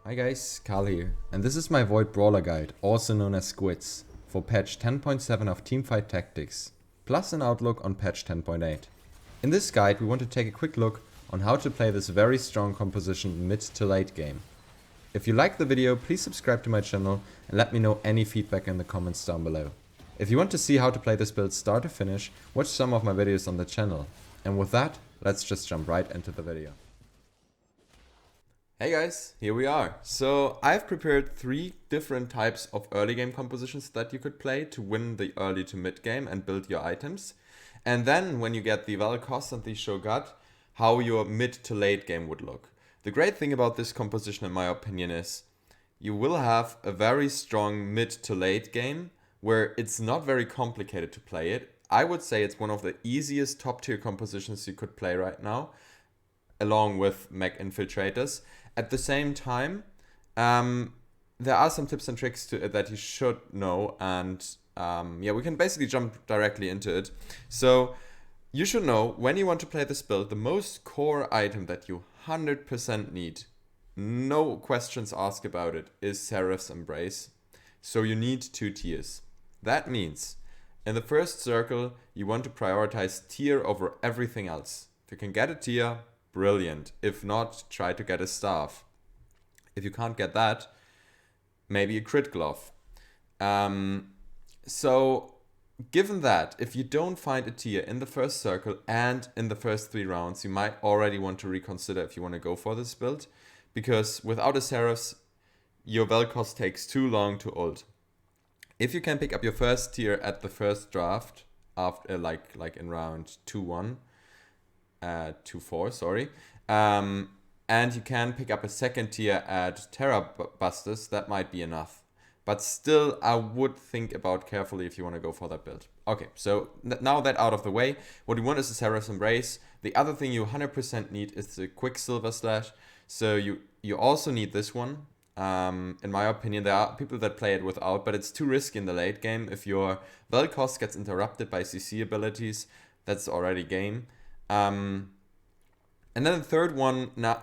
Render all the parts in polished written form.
Hi guys, Karl here, and this is my Void Brawler guide, also known as Squids, for patch 10.7 of Teamfight Tactics, plus an outlook on patch 10.8. In this guide we want to take a quick look on how to play this very strong composition mid to late game. If you like the video, please subscribe to my channel and let me know any feedback in the comments down below. If you want to see how to play this build start to finish, watch some of my videos on the channel. And with that, let's just jump right into the video. Hey guys, here we are. So I've prepared 3 different types of early game compositions that you could play to win the early to mid game and build your items. And then when you get the Vel'Koz and the Shogun, how your mid to late game would look. The great thing about this composition in my opinion is you will have a very strong mid to late game where it's not very complicated to play it. I would say it's one of the easiest top tier compositions you could play right now, along with mech infiltrators. At the same time, there are some tips and tricks to it that you should know, and yeah, we can basically jump directly into it. So you should know, when you want to play this build, the most core item that you 100% need, no questions asked about it, is Sorceress Embrace. So you need 2 tiers. That means in the first circle, you want to prioritize tier over everything else. If you can get a tier, brilliant. If not, try to get a staff. If you can't get that, maybe a crit glove. So given that, if you don't find a tier in the first circle and in the first 3 rounds, you might already want to reconsider if you want to go for this build, because without a Sorceress, your Vel'Koz takes too long to ult. If you can pick up your first tier at the first draft, after like in round 2-1, 2-4, sorry. And you can pick up a second tier at Terra Busters, that might be enough. But still, I would think about carefully if you want to go for that build. Okay, so now that out of the way, what you want is a Sorceress Embrace. The other thing you 100% need is the Quicksilver Slash. So you also need this one. In my opinion, there are people that play it without, but it's too risky in the late game. If your Vel'Koz gets interrupted by CC abilities, that's already game. And then the third one, now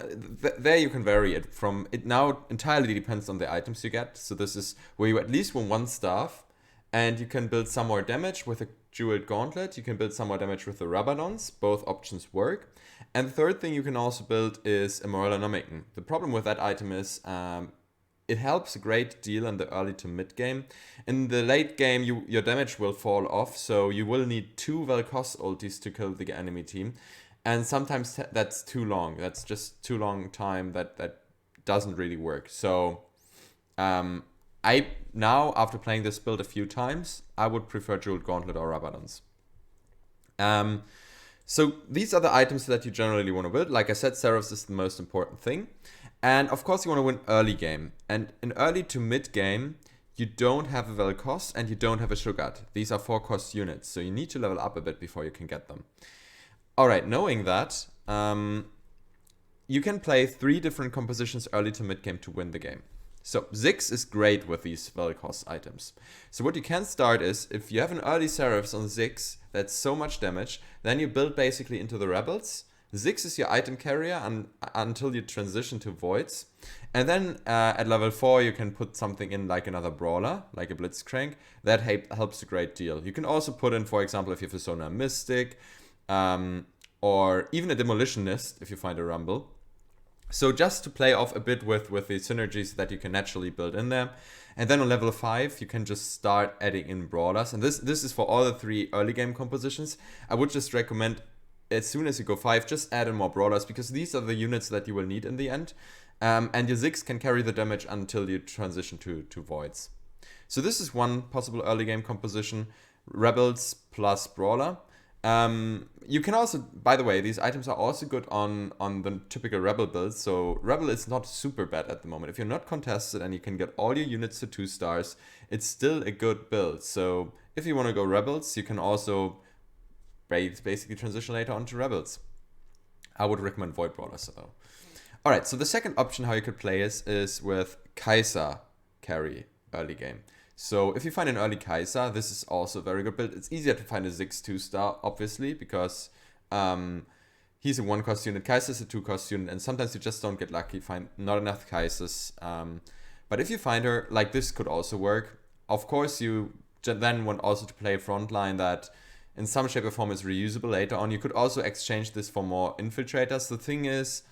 there you can vary it from, it now entirely depends on the items you get. So this is where you at least win 1 staff, and you can build some more damage with a jeweled gauntlet. You can build some more damage with the Rabadons. Both options work. And the third thing you can also build is a Morellonomicon. The problem with that item is it helps a great deal in the early to mid game. In the late game, your damage will fall off, so you will need 2 Vel'Koz ultis to kill the enemy team. And sometimes that's too long. That's just too long time that doesn't really work. So I now, after playing this build a few times, I would prefer Jeweled Gauntlet or Rabadons. So these are the items that you generally want to build. Like I said, Sorceress is the most important thing. And of course you want to win early game. And in early to mid game, you don't have a Vel'Koz and you don't have a Shogun. These are 4 cost units, so you need to level up a bit before you can get them. Alright, knowing that, you can play 3 different compositions early to mid game to win the game. So Ziggs is great with these Vel'Koz items. So what you can start is, if you have an early Sorceress on Ziggs that's so much damage, then you build basically into the Rebels. Ziggs is your item carrier until you transition to Voids. And then at level 4 you can put something in like another Brawler, like a Blitzcrank. That helps a great deal. You can also put in, for example, if you have a Sona Mystic, or even a Demolitionist if you find a Rumble. So just to play off a bit with the synergies that you can naturally build in there. And then on level 5 you can just start adding in Brawlers. And this is for all the 3 early game compositions. I would just recommend, as soon as you go 5, just add in more Brawlers, because these are the units that you will need in the end. And your Ziggs can carry the damage until you transition to Voids. So this is one possible early game composition, Rebels plus Brawler. You can also, by the way, these items are also good on the typical Rebel builds. So Rebel is not super bad at the moment. If you're not contested and you can get all your units to 2 stars, it's still a good build. So if you want to go Rebels, you can also basically transition later onto Rebels. I would recommend Void Brawlers though. Alright, so the second option how you could play is with Caixa carry early game. So if you find an early Caixa, this is also a very good build. It's easier to find a Ziggs 2-star, obviously, because he's a 1-cost unit, Kaiser's a 2-cost unit, and sometimes you just don't get lucky, find not enough Kaisers. But if you find her, like this could also work. Of course, you then want also to play a frontline that in some shape or form is reusable later on. You could also exchange this for more infiltrators. The thing is,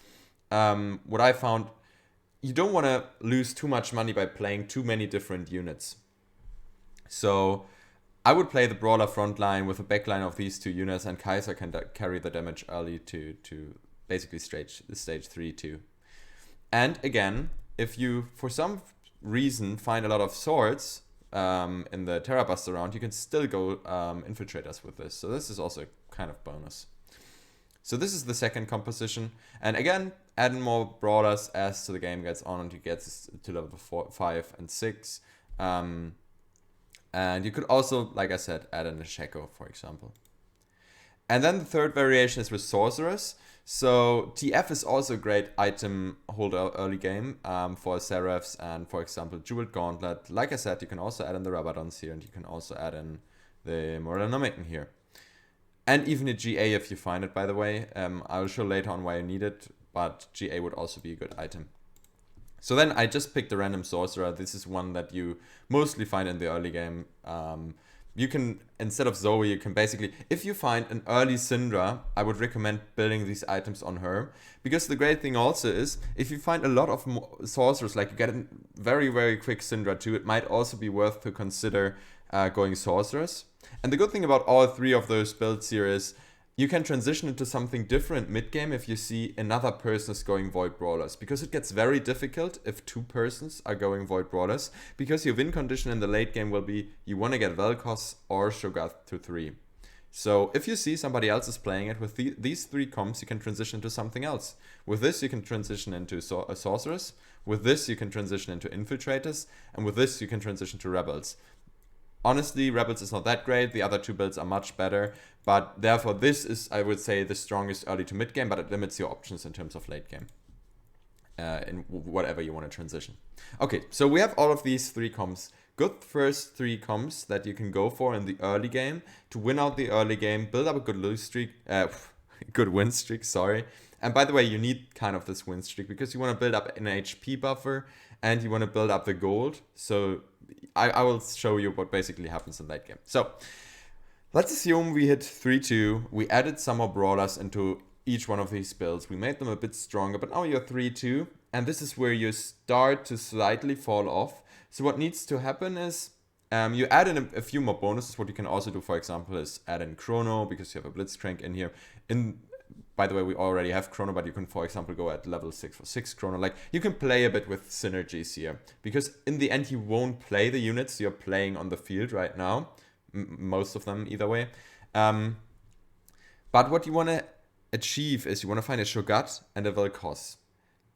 what I found, you don't want to lose too much money by playing too many different units. So I would play the Brawler frontline with a backline of these 2 units, and Kaiser can carry the damage early to basically stage 3-2. And again, if you for some reason find a lot of swords in the Terra Bust around, you can still go infiltrators with this. So this is also kind of bonus. So this is the second composition. And again, add in more Brawlers as the game gets on and you get to level 4, 5, and 6. And you could also, like I said, add in a Sheko, for example. And then the third variation is with Sorceress. So TF is also a great item holder early game for Seraphs and, for example, Jeweled Gauntlet. Like I said, you can also add in the Rabadons here, and you can also add in the Morellonomicon here. And even a GA if you find it, by the way. I'll show later on why you need it, but GA would also be a good item. So then I just picked a random Sorcerer. This is one that you mostly find in the early game. You can, instead of Zoe, you can basically, if you find an early Syndra, I would recommend building these items on her. Because the great thing also is, if you find a lot of Sorcerers, like you get a very, very quick Syndra too, it might also be worth to consider going Sorceress. And the good thing about all 3 of those builds here is, you can transition into something different mid-game if you see another person is going Void Brawlers. Because it gets very difficult if 2 persons are going Void Brawlers. Because your win condition in the late game will be you want to get Vel'Koz or Sho'ghath to 3. So if you see somebody else is playing it with these 3 comps, you can transition to something else. With this you can transition into a Sorceress. With this you can transition into Infiltrators. And with this you can transition to Rebels. Honestly, Rebels is not that great. The other 2 builds are much better. But therefore, this is, I would say, the strongest early to mid game, but it limits your options in terms of late game. In whatever you want to transition. Okay, so we have all of these 3 comps. Good first 3 comps that you can go for in the early game to win out the early game, build up a good lose streak, good win streak, sorry. And by the way, you need kind of this win streak because you want to build up an HP buffer and you want to build up the gold. So I will show you what basically happens in late game. So let's assume we hit 3-2. We added some more Brawlers into each one of these builds. We made them a bit stronger, but now you're 3-2. And this is where you start to slightly fall off. So what needs to happen is you add in a few more bonuses. What you can also do, for example, is add in Chrono because you have a Blitzcrank in here. By the way, we already have Chrono, but you can, for example, go at level 6 for 6 Chrono. Like, you can play a bit with synergies here. Because in the end, you won't play the units you're playing on the field right now. Most of them, either way. But what you want to achieve is you want to find a Sho'ghath and a Vel'Koz.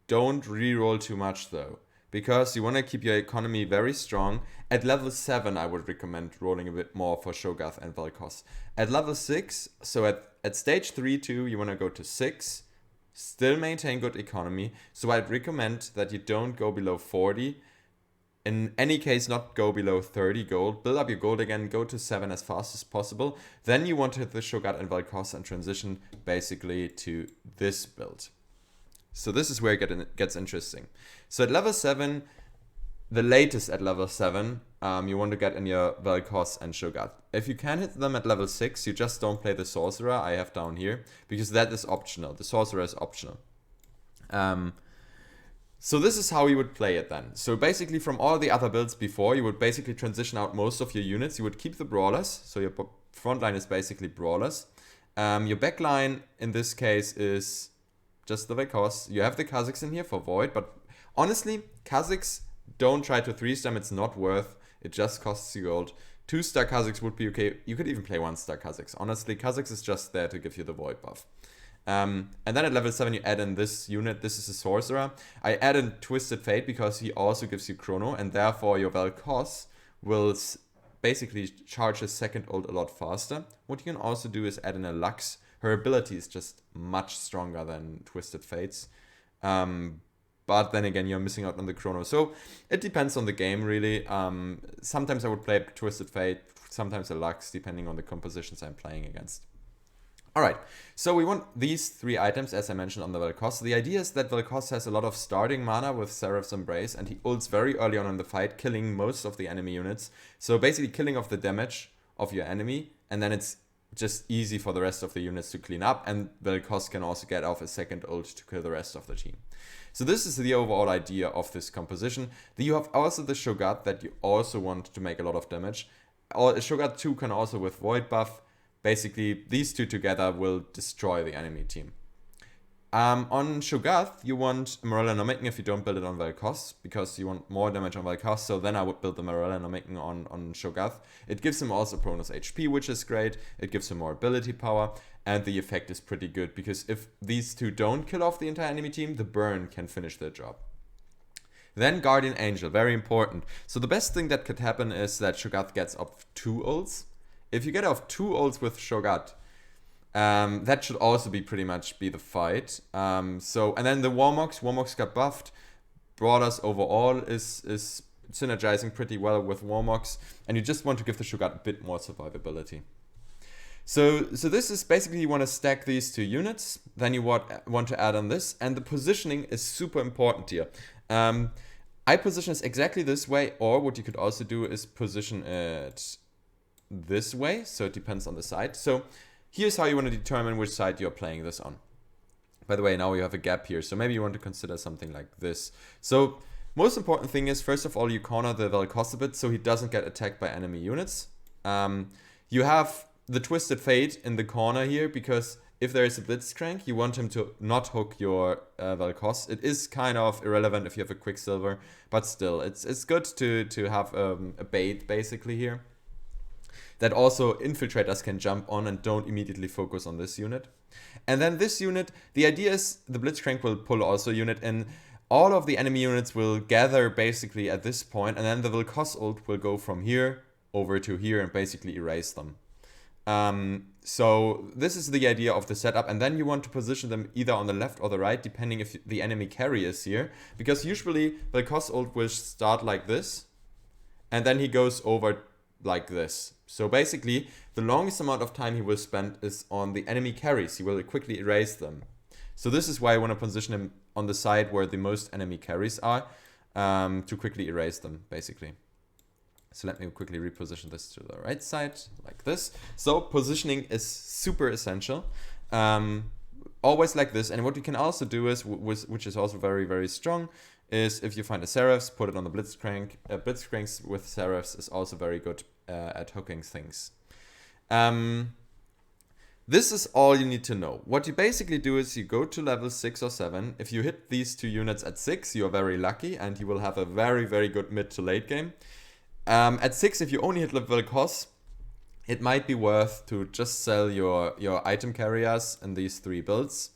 Don't reroll too much, though. Because you want to keep your economy very strong. At level 7, I would recommend rolling a bit more for Sho'ghath and Vel'Koz. At level 6, so at stage 3-2, you want to go to 6. Still maintain good economy. So I'd recommend that you don't go below 40. In any case, not go below 30 gold. Build up your gold again, go to 7 as fast as possible. Then you want to hit the Sho'ghath and Vel'Koz and transition basically to this build. So this is where it gets interesting. So at level 7, the latest at level 7, you want to get in your Vel'Koz and Sho'ghath. If you can hit them at level 6, you just don't play the Sorcerer I have down here, because that is optional. The Sorcerer is optional. So this is how you would play it then. So basically from all the other builds before, you would basically transition out most of your units. You would keep the Brawlers, so your front line is basically Brawlers. Your back line in this case is just the Vel'Koz. You have the Kha'Zix in here for Void, but honestly, Kha'Zix, don't try to 3-star them, it's not worth. It just costs you gold. 2-star Kha'Zix would be okay. You could even play 1-star Kha'Zix. Honestly, Kha'Zix is just there to give you the Void buff. And then at level 7 you add in this unit. This is a Sorcerer. I add in Twisted Fate because he also gives you Chrono, and therefore your Vel'Koz will basically charge his second ult a lot faster. What you can also do is add in a Lux. Her ability is just much stronger than Twisted Fates. But then again, you're missing out on the Chrono. So it depends on the game, really. Sometimes I would play Twisted Fate, sometimes a Lux, depending on the compositions I'm playing against. Alright, so we want these 3 items, as I mentioned, on the Vel'Koz. The idea is that Vel'Koz has a lot of starting mana with Seraph's Embrace, and he ults very early on in the fight, killing most of the enemy units. So basically killing off the damage of your enemy, and then it's just easy for the rest of the units to clean up, and Vel'Koz can also get off a second ult to kill the rest of the team. So this is the overall idea of this composition. Then you have also the Shogat that you also want to make a lot of damage. Shogat 2 can also with Void buff. Basically, these 2 together will destroy the enemy team. On Shogath, you want Morella Nomicon if you don't build it on Vel'Koz, because you want more damage on Vel'Koz, so then I would build the Morella Nomicon on Shogath. It gives him also bonus HP, which is great. It gives him more ability power, and the effect is pretty good, because if these 2 don't kill off the entire enemy team, the burn can finish their job. Then Guardian Angel, very important. So the best thing that could happen is that Shogath gets off 2 ults. If you get off 2 ults with Shogat, that should also be pretty much be the fight. And then the Warmogs got buffed. Brawlers overall is synergizing pretty well with Warmogs, and you just want to give the Shogat a bit more survivability. So this is basically, you want to stack these 2 units, then you want to add on this, and the positioning is super important here. I position this exactly this way, or what you could also do is position it this way, so it depends on the side. So here's how you want to determine which side you're playing this on. By the way, now you have a gap here, so maybe you want to consider something like this. So most important thing is, first of all, you corner the Vel'Koz a bit so he doesn't get attacked by enemy units. You have the Twisted Fate in the corner here, because if there is a Blitzcrank, you want him to not hook your Vel'Koz. It is kind of irrelevant if you have a Quicksilver, but still, it's good to have a bait basically here. That also infiltrators can jump on and don't immediately focus on this unit. And then this unit, the idea is the Blitzcrank will pull also a unit, and all of the enemy units will gather basically at this point, and then the Vel'Koz ult will go from here over to here and basically erase them. So this is the idea of the setup, and then you want to position them either on the left or the right, depending if the enemy carry is here, because usually Vel'Koz ult will start like this, and then he goes over like this. So basically, the longest amount of time he will spend is on the enemy carries. He will quickly erase them. So this is why I want to position him on the side where the most enemy carries are, to quickly erase them, basically. So let me quickly reposition this to the right side, like this. So positioning is super essential. Always like this. And what you can also do is, which is also very, very strong, is if you find a Seraphs, put it on the Blitzcrank. Blitzcranks with Seraphs is also very good at hooking things. This is all you need to know. What you basically do is you go to level 6 or 7. If you hit these 2 units at 6, you're very lucky, and you will have a very, very good mid to late game. At 6, if you only hit level cost, it might be worth to just sell your item carriers in these 3 builds,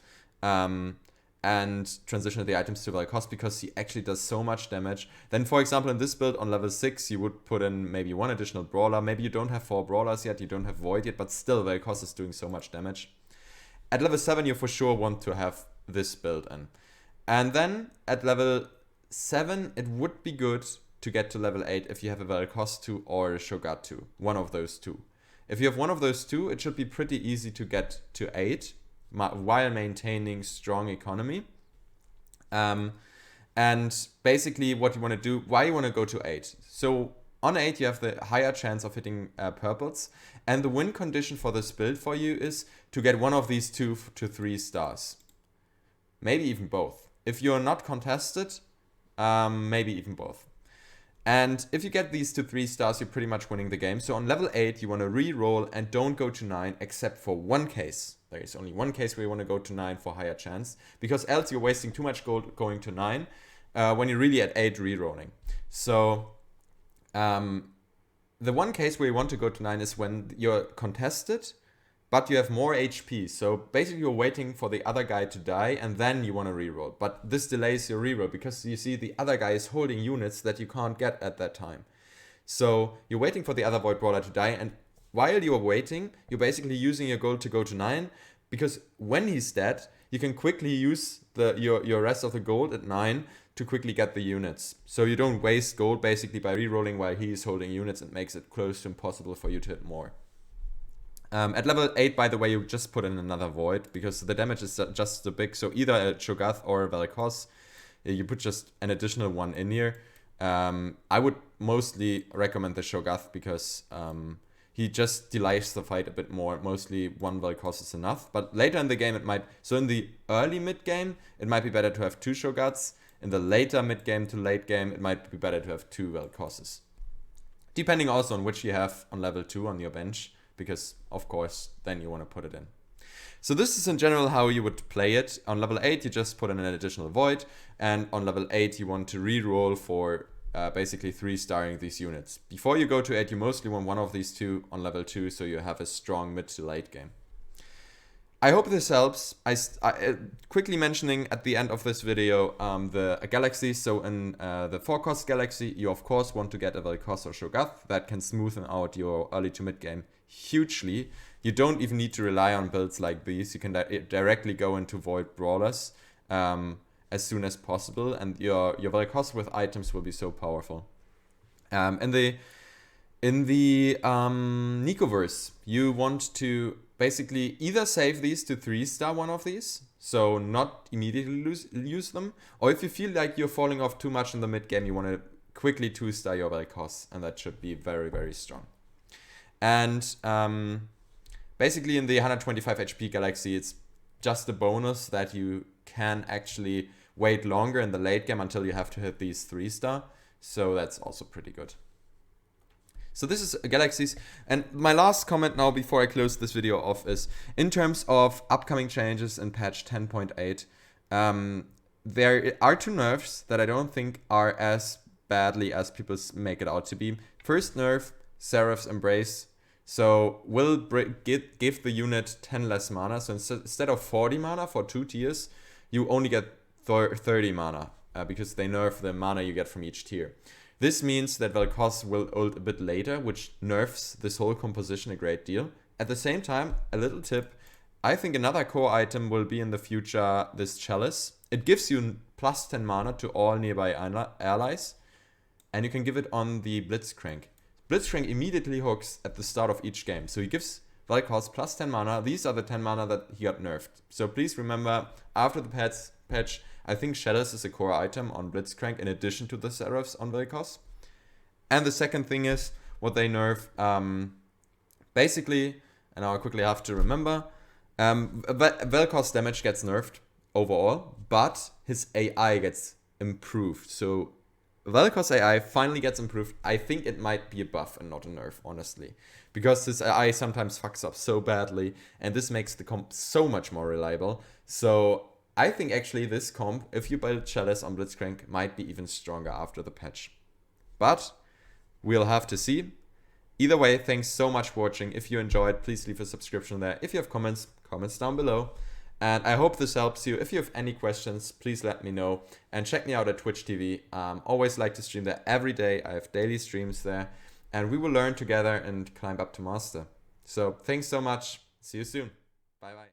and transition the items to Vel'Koz, because he actually does so much damage. Then, for example, in this build on level 6, you would put in maybe 1 additional Brawler. Maybe you don't have 4 Brawlers yet, you don't have Void yet, but still Vel'Koz is doing so much damage. At level 7, you for sure want to have this build in. And then at level 7, it would be good to get to level 8 if you have a Vel'Koz 2 or a Shogat 2. One of those 2. If you have one of those 2, it should be pretty easy to get to 8 while maintaining strong economy. And basically what you want to do, why you want to go to 8. So on 8 you have the higher chance of hitting purples, and the win condition for this build for you is to get one of these 2 to 3 stars. Maybe even both. If you're not contested, maybe even both. And if you get these to 3 stars, you're pretty much winning the game. So on level 8, you want to re-roll and don't go to 9, except for one case. There is only one case where you want to go to 9 for higher chance, because else you're wasting too much gold going to 9 when you're really at 8 re-rolling. So the one case where you want to go to 9 is when you're contested, but you have more HP. So basically you're waiting for the other guy to die, and then you want to reroll. But this delays your reroll, because you see the other guy is holding units that you can't get at that time. So you're waiting for the other Void Brawler to die, and while you're waiting, you're basically using your gold to go to 9, because when he's dead, you can quickly use your rest of the gold at 9 to quickly get the units. So you don't waste gold basically by rerolling while he is holding units. It makes it close to impossible for you to hit more. At level 8, by the way, you just put in another Void, because the damage is just so big. So either a Cho'Gath or a Vel'Koz, you put just an additional one in here. I would mostly recommend the Cho'Gath, because he just delays the fight a bit more. Mostly one Vel'Koz is enough. But later in the game, it might... So in the early mid-game, it might be better to have 2 Cho'Gaths. In the later mid-game to late game, it might be better to have 2 Vel'Kozes. Depending also on which you have on level 2 on your bench, because of course then you want to put it in. So this is in general how you would play it. On level 8 you just put in an additional Void, and on level 8 you want to reroll for basically 3-starring these units. Before you go to 8 you mostly want one of these 2 on level 2, so you have a strong mid to late game. I hope this helps. Quickly mentioning at the end of this video the galaxies. So in the 4-cost galaxy, you of course want to get a Vel'Koz or Cho'Gath that can smoothen out your early to mid game hugely. You don't even need to rely on builds like these. You can directly go into Void Brawlers as soon as possible, and your Vel'Koz with items will be so powerful. In the Nicoverse, you want to basically either save these to 3-star one of these, so not immediately use them, or if you feel like you're falling off too much in the mid game, you want to quickly 2-star your Vel'Koz, and that should be very, very strong. And basically in the 125 HP galaxy, it's just a bonus that you can actually wait longer in the late game until you have to hit these 3-star, so that's also pretty good. So this is galaxies, and my last comment now before I close this video off is, in terms of upcoming changes in patch 10.8, there are 2 nerfs that I don't think are as badly as people make it out to be. First nerf, Seraph's Embrace. So will give the unit 10 less mana, so instead of 40 mana for 2 tiers, you only get 30 mana, because they nerf the mana you get from each tier. This means that Vel'Koz will ult a bit later, which nerfs this whole composition a great deal. At the same time, a little tip, I think another core item will be in the future this Chalice. It gives you plus 10 mana to all nearby allies, and you can give it on the Blitzcrank. Blitzcrank immediately hooks at the start of each game, so he gives Vel'Koz plus 10 mana. These are the 10 mana that he got nerfed. So please remember, after the patch, I think Chalice is a core item on Blitzcrank in addition to the Seraphs on Vel'Koz. And the second thing is what they nerf. Basically, and I'll quickly have to remember, Vel'Koz damage gets nerfed overall, but his AI gets improved. So Vel'Koz AI finally gets improved. I think it might be a buff and not a nerf, honestly, because his AI sometimes fucks up so badly, and this makes the comp so much more reliable. So I think actually this comp, if you build Chalice on Blitzcrank, might be even stronger after the patch. But we'll have to see. Either way, thanks so much for watching. If you enjoyed, please leave a subscription there. If you have comments down below. And I hope this helps you. If you have any questions, please let me know. And check me out at Twitch TV. Always like to stream there every day. I have daily streams there. And we will learn together and climb up to Master. So thanks so much. See you soon. Bye bye.